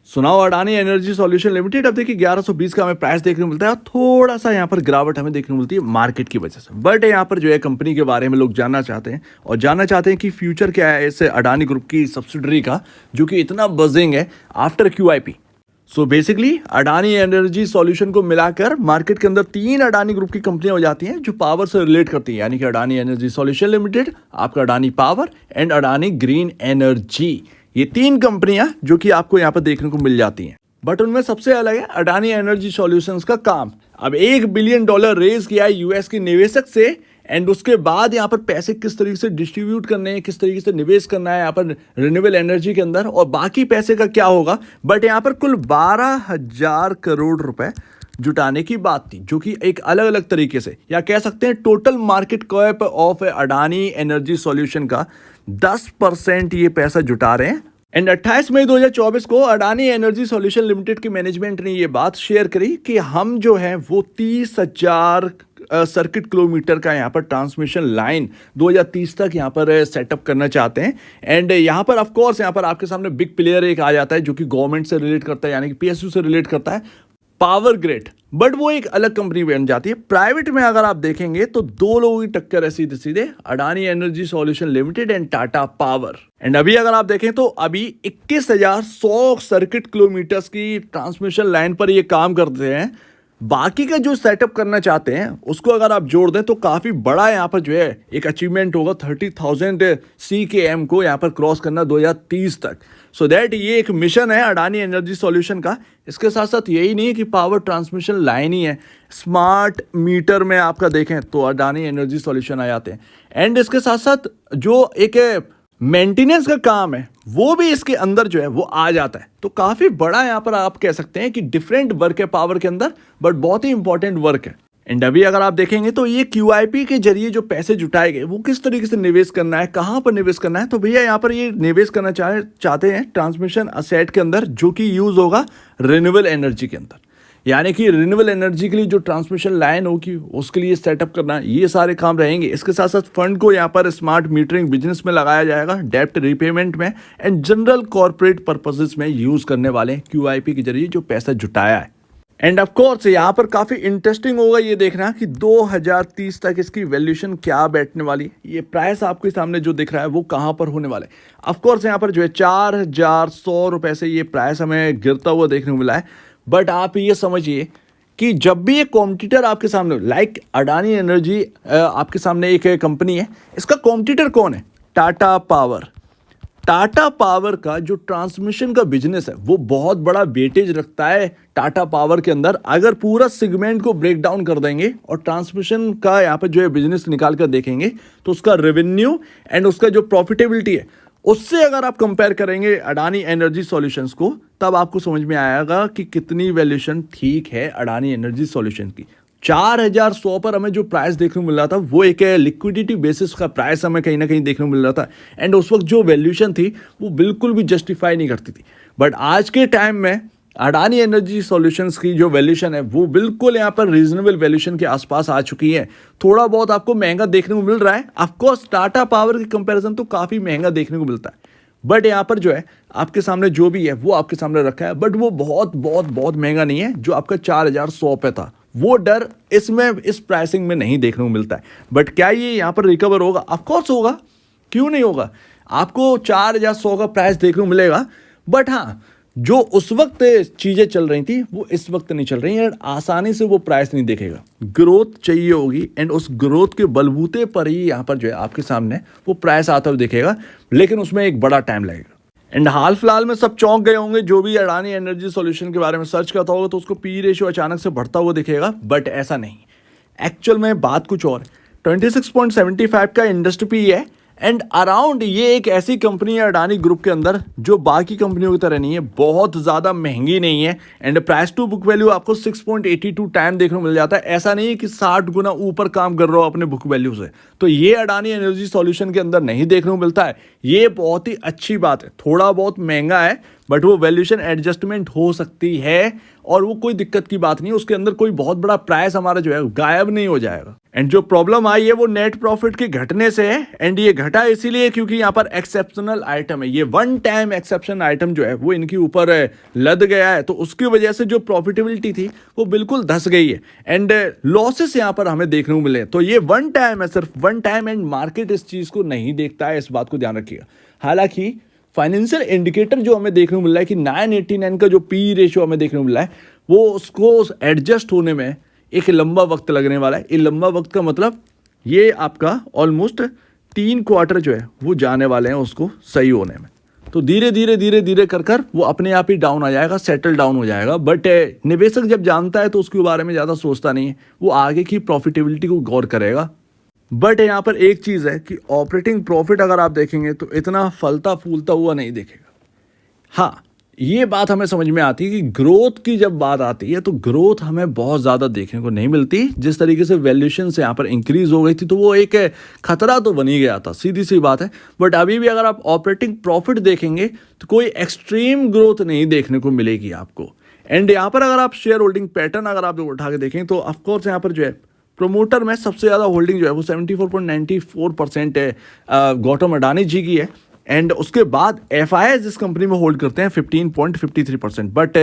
सुनाओ Adani energy solution limited. अब देखिए 1120 का हमें प्राइस देखने को मिलता है, थोड़ा सा यहाँ पर गिरावट हमें देखने को मिलती है मार्केट की वजह से। बट यहाँ पर जो है कंपनी के बारे में लोग जानना चाहते हैं और जानना चाहते हैं कि फ्यूचर क्या है इस अडानी ग्रुप की सब्सिडरी का जो कि इतना बजिंग है after QIP। So basically Adani energy solution को मिलाकर मार्केट के अंदर 3 अडानी ग्रुप की कंपनियां हो जाती हैं जो पावर से रिलेट करती हैं, यानी कि अडानी एनर्जी सॉल्यूशन लिमिटेड, आपका Adani power and Adani green energy. ये 3 कंपनियां जो कि आपको यहाँ पर देखने को मिल जाती हैं। बट उनमें सबसे अलग है अडानी एनर्जी सॉल्यूशंस का काम। अब $1 बिलियन रेज किया है यूएस के निवेशक से, एंड उसके बाद यहाँ पर पैसे किस तरीके से डिस्ट्रीब्यूट करने हैं, किस तरीके से निवेश करना है यहाँ पर रिन्यूएबल एनर्जी के अंदर, और बाकी पैसे का क्या होगा। बट यहाँ पर कुल 12,000 करोड़ रुपए जुटाने की बात थी, जो कि एक अलग अलग तरीके से, या कह सकते हैं total market cap of Adani energy solution का 10% ये पैसा जुटा रहे हैं। एंड 28 मई 2024 को अडानी एनर्जी सॉल्यूशन लिमिटेड की मैनेजमेंट ने ये बात शेयर करी कि हम जो है वो 30,000 सर्किट किलोमीटर का यहाँ पर ट्रांसमिशन लाइन 2030 तक यहाँ पर सेटअप करना चाहते हैं। एंड यहाँ पर ऑफ कोर्स यहाँ पर आपके सामने बिग प्लेयर एक आ जाता है जो कि गवर्नमेंट से रिलेट करता है, यानी कि PSU से रिलेट करता है, पावर ग्रिड। बट वो एक अलग कंपनी बन जाती है। प्राइवेट में अगर आप देखेंगे तो 2 लोगों की टक्कर है सीधे सीधे, Adani energy solution limited and Tata power. And अभी अगर आप देखें तो अभी 21,100 सर्किट किलोमीटर्स की ट्रांसमिशन लाइन पर ये काम करते हैं। बाकी का जो सेटअप करना चाहते हैं उसको अगर आप जोड़ दें तो काफ़ी बड़ा यहाँ पर जो है एक अचीवमेंट होगा, 30,000 CKM को यहाँ पर क्रॉस करना 2030 तक। सो दैट ये एक मिशन है अडानी एनर्जी सॉल्यूशन का। इसके साथ साथ यही नहीं है कि पावर ट्रांसमिशन लाइन ही है, स्मार्ट मीटर में आपका देखें तो अडानी एनर्जी सॉल्यूशन आ जाते हैं। एंड इसके साथ साथ जो एक मेंटेनेंस का काम है वो भी इसके अंदर जो है वो आ जाता है। तो काफ़ी बड़ा यहाँ पर आप कह सकते हैं कि डिफरेंट वर्क है पावर के अंदर, बट बहुत ही इंपॉर्टेंट वर्क है। एंड अभी अगर आप देखेंगे तो ये QIP के जरिए जो पैसे जुटाए गए वो किस तरीके से निवेश करना है, कहाँ पर निवेश करना है, तो भैया यहाँ पर ये निवेश करना चाहते हैं ट्रांसमिशन असेट के अंदर जो कि यूज होगा रिन्यूएबल एनर्जी के अंदर, यानी कि रिन्यूएबल एनर्जी के लिए जो ट्रांसमिशन लाइन होगी उसके लिए सेटअप करना, ये सारे काम रहेंगे। इसके साथ साथ फंड को यहाँ पर स्मार्ट मीटरिंग बिजनेस में लगाया जाएगा, डेप्ट रिपेमेंट में एंड जनरल कॉर्पोरेट पर्पसेस में यूज करने वाले QIP के जरिए जो पैसा जुटाया है। एंड ऑफ कोर्स यहाँ पर काफ़ी इंटरेस्टिंग होगा ये देखना कि 2030 तक इसकी वैल्यूएशन क्या बैठने वाली है। ये प्राइस आपके सामने जो दिख रहा है वो कहाँ पर होने वाला है। ऑफ कोर्स यहाँ पर जो है 4,100 रुपये से ये प्राइस हमें गिरता हुआ देखने को मिला है। बट आप ये समझिए कि जब भी एक कॉम्पिटिटर आपके सामने, लाइक अडानी एनर्जी आपके सामने एक कंपनी है, इसका कॉम्पिटिटर कौन है? टाटा पावर। टाटा पावर का जो ट्रांसमिशन का बिजनेस है वो बहुत बड़ा वेटेज रखता है टाटा पावर के अंदर। अगर पूरा सेगमेंट को ब्रेक डाउन कर देंगे और ट्रांसमिशन का यहाँ पर जो है बिजनेस निकाल कर देखेंगे तो उसका रेवेन्यू एंड उसका जो प्रॉफिटेबिलिटी है उससे अगर आप कंपेयर करेंगे अडानी एनर्जी सॉल्यूशंस को, तब आपको समझ में आएगा कि कितनी वैल्यूएशन ठीक है अडानी एनर्जी सॉल्यूशन की। 4,100 पर हमें जो प्राइस देखने को मिल रहा था वो एक लिक्विडिटी बेसिस का प्राइस हमें कहीं ना कहीं देखने को मिल रहा था। एंड उस वक्त जो वैल्यूएशन थी वो बिल्कुल भी जस्टिफाई नहीं करती थी। बट आज के टाइम में अडानी एनर्जी सॉल्यूशंस की जो वैल्यूएशन है वो बिल्कुल यहाँ पर रीजनेबल वैल्यूएशन के आसपास आ चुकी है। थोड़ा बहुत आपको महंगा देखने को मिल रहा है, ऑफकोर्स टाटा पावर की कंपैरिजन तो काफ़ी महंगा देखने को मिलता है। बट यहाँ पर जो है आपके सामने जो भी है वो आपके सामने रखा है, बट वो बहुत बहुत बहुत महंगा नहीं है। जो आपका 4,100 पे था वो डर इसमें इस प्राइसिंग में नहीं देखने को मिलता है। बट क्या ये यहाँ पर रिकवर होगा? ऑफकोर्स होगा, क्यों नहीं होगा। आपको 4,100 का प्राइस देखने को मिलेगा। बट हाँ, जो उस वक्त चीज़ें चल रही थी वो इस वक्त नहीं चल रही हैं। आसानी से वो प्राइस नहीं देखेगा, ग्रोथ चाहिए होगी एंड उस ग्रोथ के बलबूते पर ही यहाँ पर जो है आपके सामने वो प्राइस आता हुआ दिखेगा, लेकिन उसमें एक बड़ा टाइम लगेगा। एंड हाल फिलहाल में सब चौंक गए होंगे, जो भी अडानी एनर्जी सॉल्यूशन के बारे में सर्च करता होगा तो उसको पी रेशियो अचानक से बढ़ता हुआ दिखेगा। बट ऐसा नहीं, एक्चुअल में बात कुछ और। 26.75 का इंडस्ट्री पी है एंड अराउंड ये एक ऐसी कंपनी है अडानी ग्रुप के अंदर जो बाकी कंपनियों की तरह नहीं है, बहुत ज़्यादा महंगी नहीं है। And price to book value आपको 6.82 टाइम देखने को मिल जाता है। ऐसा नहीं है कि 60 गुना ऊपर काम कर रहा हो अपने बुक वैल्यू से, तो ये अडानी एनर्जी सॉल्यूशन के अंदर नहीं देखने को मिलता है। ये बहुत ही अच्छी बात है। थोड़ा बहुत महंगा है बट वो वैल्यूएशन एडजस्टमेंट हो सकती है और वो कोई दिक्कत की बात नहीं है, उसके अंदर कोई बहुत बड़ा प्राइस हमारा जो है गायब नहीं हो जाएगा। एंड जो प्रॉब्लम आई है वो नेट प्रॉफिट के घटने से है, एंड ये घटा इसीलिए क्योंकि यहाँ पर एक्सेप्शनल आइटम है, ये वन टाइम एक्सेप्शन आइटम जो है वो इनके ऊपर लद गया है, तो उसकी वजह से जो प्रॉफिटेबिलिटी थी वो बिल्कुल धस गई है एंड लॉसेस यहाँ पर हमें देखने को मिले। तो ये वन टाइम है, सिर्फ वन टाइम, एंड मार्केट इस चीज़ को नहीं देखता है, इस बात को ध्यान रखिएगा। हालांकि फाइनेंशियल इंडिकेटर जो हमें देखने को मिल रहा है कि 989 का जो पी रेशियो हमें देखने को मिल रहा है वो उसको एडजस्ट होने में एक लंबा वक्त लगने वाला है। ये लंबा वक्त का मतलब ये आपका ऑलमोस्ट 3 क्वार्टर जो है वो जाने वाले हैं उसको सही होने में। तो धीरे धीरे कर वो अपने आप ही डाउन आ जाएगा, सेटल डाउन हो जाएगा। बट निवेशक जब जानता है तो उसके बारे में ज़्यादा सोचता नहीं है, वो आगे की प्रॉफिटेबिलिटी को गौर करेगा। बट यहाँ पर एक चीज़ है कि ऑपरेटिंग प्रॉफिट अगर आप देखेंगे तो इतना फलता फूलता हुआ नहीं दिखेगा। हाँ, ये बात हमें समझ में आती है कि ग्रोथ की जब बात आती है तो ग्रोथ हमें बहुत ज़्यादा देखने को नहीं मिलती। जिस तरीके से वैल्यूएशन से यहाँ पर इंक्रीज हो गई थी तो वो एक खतरा तो बन ही गया था, सीधी सी बात है। बट अभी भी अगर आप ऑपरेटिंग प्रॉफिट देखेंगे तो कोई एक्सट्रीम ग्रोथ नहीं देखने को मिलेगी आपको। एंड यहाँ पर अगर आप शेयर होल्डिंग पैटर्न अगर आप उठा के देखें तो ऑफकोर्स यहाँ पर जो है प्रोमोटर में सबसे ज़्यादा होल्डिंग जो है वो 74.94% है, गौतम अडानी जी की है। एंड उसके बाद FIIs इस कंपनी में होल्ड करते हैं 15.53%। But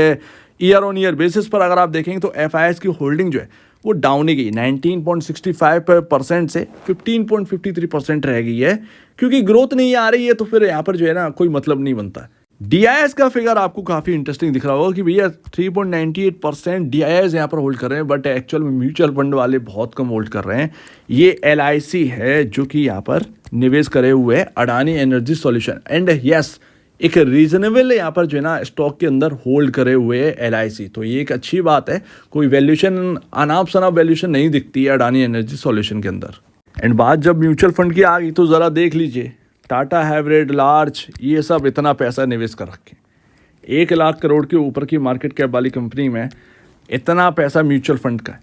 year on year basis पर अगर आप देखेंगे तो FIIs की होल्डिंग जो है वो डाउन ही गई, 19.65% से 15.53% रह गई है, क्योंकि ग्रोथ नहीं आ रही है। तो फिर यहाँ पर जो है ना कोई मतलब नहीं बनता। DIS का फिगर आपको काफ़ी इंटरेस्टिंग दिख रहा होगा कि भैया 3.98% DIS यहाँ पर होल्ड कर रहे हैं, बट एक्चुअल में म्यूचुअल फंड वाले बहुत कम होल्ड कर रहे हैं। ये LIC है जो कि यहाँ पर निवेश करे हुए है, Adani energy solution. And yes, एक रीजनेबल यहाँ पर जो है ना स्टॉक के अंदर होल्ड करे हुए है LIC, तो ये एक अच्छी बात है। कोई वैल्यूएशन अनाप शनाप वैल्यूएशन नहीं दिखती है अडानी एनर्जी सॉल्यूशन के अंदर। एंड बात जब म्यूचुअल फंड की आ गई तो ज़रा देख लीजिए, टाटा हैवरेड लार्ज ये सब इतना पैसा निवेश कर रखे, 1 लाख करोड़ के ऊपर की मार्केट कैप वाली कंपनी में इतना पैसा म्यूचुअल फंड का है।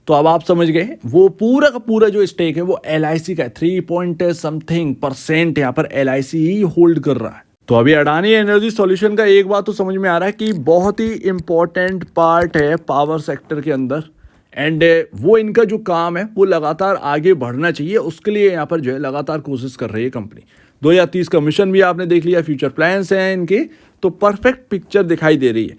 तो अब आप समझ गए वो पूरा का पूरा जो स्टेक है वो LIC का है, 3% यहाँ पर LIC ही होल्ड कर रहा है। तो अभी अडानी एनर्जी सॉल्यूशन का एक बात तो समझ में आ रहा है कि बहुत ही इंपॉर्टेंट पार्ट है पावर सेक्टर के अंदर, एंड वो इनका जो काम है वो लगातार आगे बढ़ना चाहिए, उसके लिए यहाँ पर जो है लगातार कोशिश कर रही है कंपनी। 2030 का मिशन भी आपने देख लिया, फ्यूचर प्लान्स हैं इनके, तो परफेक्ट पिक्चर दिखाई दे रही है।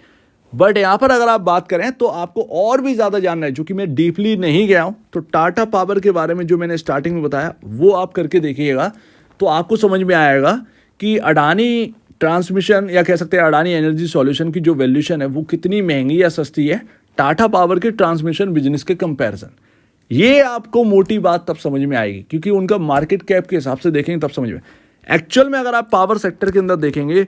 बट यहाँ पर अगर आप बात करें तो आपको और भी ज़्यादा जानना है, जो कि मैं डीपली नहीं गया हूँ, तो टाटा पावर के बारे में जो मैंने स्टार्टिंग में बताया वो आप करके देखिएगा तो आपको समझ में आएगा कि अडानी ट्रांसमिशन या कह सकते हैं अडानी एनर्जी सॉल्यूशन की जो वैल्यूएशन है वो कितनी महंगी या सस्ती है टाटा पावर के ट्रांसमिशन बिजनेस के कंपैरिजन। ये आपको मोटी बात तब समझ में आएगी क्योंकि उनका मार्केट कैप के हिसाब से देखेंगे तब समझ में। एक्चुअल में अगर आप पावर सेक्टर के अंदर देखेंगे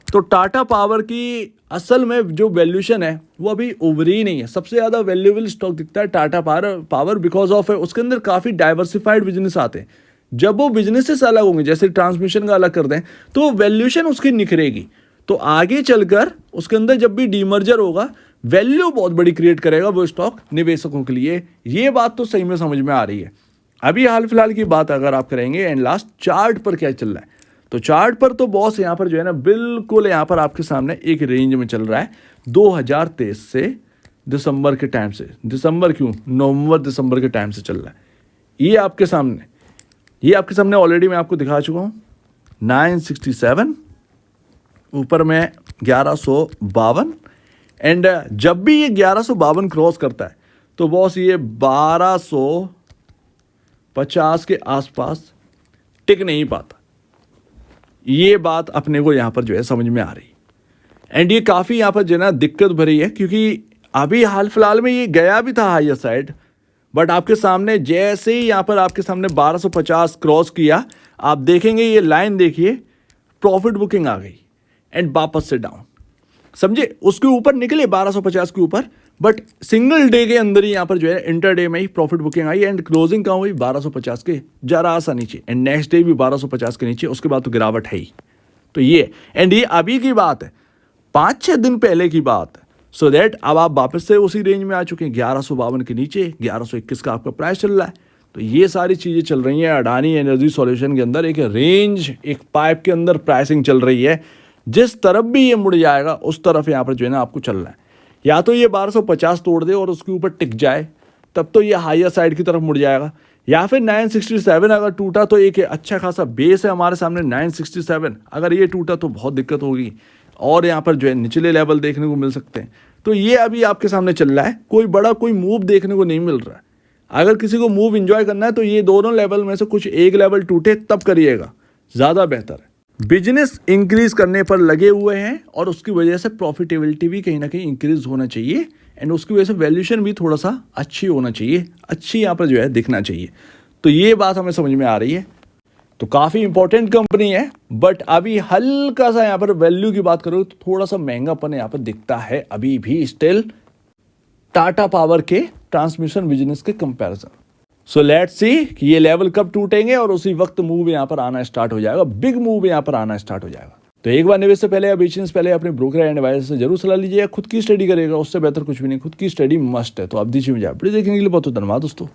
तो टाटा पावर की असल में जो वैल्यूएशन है वो अभी उभरी ही नहीं है। सबसे ज़्यादा वैल्यूएबल स्टॉक दिखता है टाटा पावर बिकॉज ऑफ उसके अंदर काफ़ी डाइवर्सिफाइड बिजनेस आते हैं। जब वो बिजनेसेस अलग होंगे, जैसे ट्रांसमिशन का अलग कर दें, तो वैल्यूएशन उसकी निखरेगी। तो आगे चलकर उसके अंदर जब भी डीमर्जर होगा वैल्यू बहुत बड़ी क्रिएट करेगा वो स्टॉक निवेशकों के लिए। ये बात तो सही में समझ में आ रही है। अभी हाल फिलहाल की बात अगर आप करेंगे एंड लास्ट चार्ट पर क्या चल रहा है, तो चार्ट पर तो बॉस यहाँ पर जो है ना बिल्कुल यहाँ पर आपके सामने एक रेंज में चल रहा है 2023 से दिसंबर के टाइम से, दिसंबर क्यों, नवंबर दिसंबर के टाइम से चल रहा है। ये आपके सामने ऑलरेडी मैं आपको दिखा चुका हूँ 967, ऊपर में 1152, एंड जब भी ये 1152 क्रॉस करता है तो बॉस ये 1250 के आसपास टिक नहीं पाता। ये बात अपने को यहाँ पर जो है समझ में आ रही है। एंड ये काफ़ी यहाँ पर जो है ना दिक्कत भरी है क्योंकि अभी हाल फिलहाल में ये गया भी था हायर साइड, बट आपके सामने जैसे ही यहाँ पर आपके सामने 1250 क्रॉस किया, आप देखेंगे ये लाइन देखिए, प्रॉफिट बुकिंग आ गई एंड वापस से डाउन, समझे, उसके ऊपर निकले 1250 के ऊपर, बट सिंगल डे के अंदर ही यहाँ पर जो है इंटरडे में ही प्रॉफिट बुकिंग आई एंड क्लोजिंग कहाँ हुई 1250 के जरा सा नीचे, एंड नेक्स्ट डे भी 1250 के नीचे, उसके बाद तो गिरावट है ही। तो ये एंड ये अभी की बात है, 5-6 दिन पहले की बात है। सो दैट अब आप वापस से उसी रेंज में आ चुके हैं, 1152 के नीचे 1121 का आपका प्राइस चल रहा है। तो ये सारी चीज़ें चल रही हैं अडानी एनर्जी सॉल्यूशन के अंदर, एक रेंज, एक पाइप के अंदर प्राइसिंग चल रही है। जिस तरफ भी ये मुड़ जाएगा उस तरफ यहाँ पर जो है ना आपको चलना है। या तो ये 1250 तोड़ दे और उसके ऊपर टिक जाए, तब तो ये हायर साइड की तरफ मुड़ जाएगा। या फिर 967 अगर टूटा तो एक अच्छा खासा बेस है हमारे सामने 967, अगर ये टूटा तो बहुत दिक्कत होगी और यहाँ पर जो है निचले लेवल देखने को मिल सकते हैं। तो ये अभी आपके सामने चल रहा है, कोई बड़ा कोई मूव देखने को नहीं मिल रहा है। अगर किसी को मूव एंजॉय करना है तो ये दोनों लेवल में से कुछ एक लेवल टूटे तब करिएगा, ज़्यादा बेहतर है। बिजनेस इंक्रीज करने पर लगे हुए हैं और उसकी वजह से प्रॉफिटेबिलिटी भी कहीं ना कहीं इंक्रीज होना चाहिए एंड उसकी वजह से वैल्यूएशन भी थोड़ा सा अच्छी होना चाहिए, अच्छी यहाँ पर जो है दिखना चाहिए। तो ये बात हमें समझ में आ रही है। तो काफ़ी इंपॉर्टेंट कंपनी है, बट अभी हल्का सा यहाँ पर वैल्यू की बात करो तो थोड़ा सा महंगापन यहाँ पर दिखता है अभी भी स्टिल टाटा पावर के ट्रांसमिशन बिजनेस के कंपैरिजन। सो लेट्स सी कि ये लेवल कब टूटेंगे और उसी वक्त मूव यहाँ पर आना स्टार्ट हो जाएगा, बिग मूव यहाँ पर आना स्टार्ट हो जाएगा। तो एक बार निवेश से पहले या बेचने से पहले अपने ब्रोकर एंड एडवाइजर से जरूर सलाह लीजिए। खुद की स्टडी करेगा, उससे बेहतर कुछ भी नहीं, खुद की स्टडी मस्ट है। तो आप दीजिए मुझे अपडेट देखने के लिए बहुत धन्यवाद दोस्तों।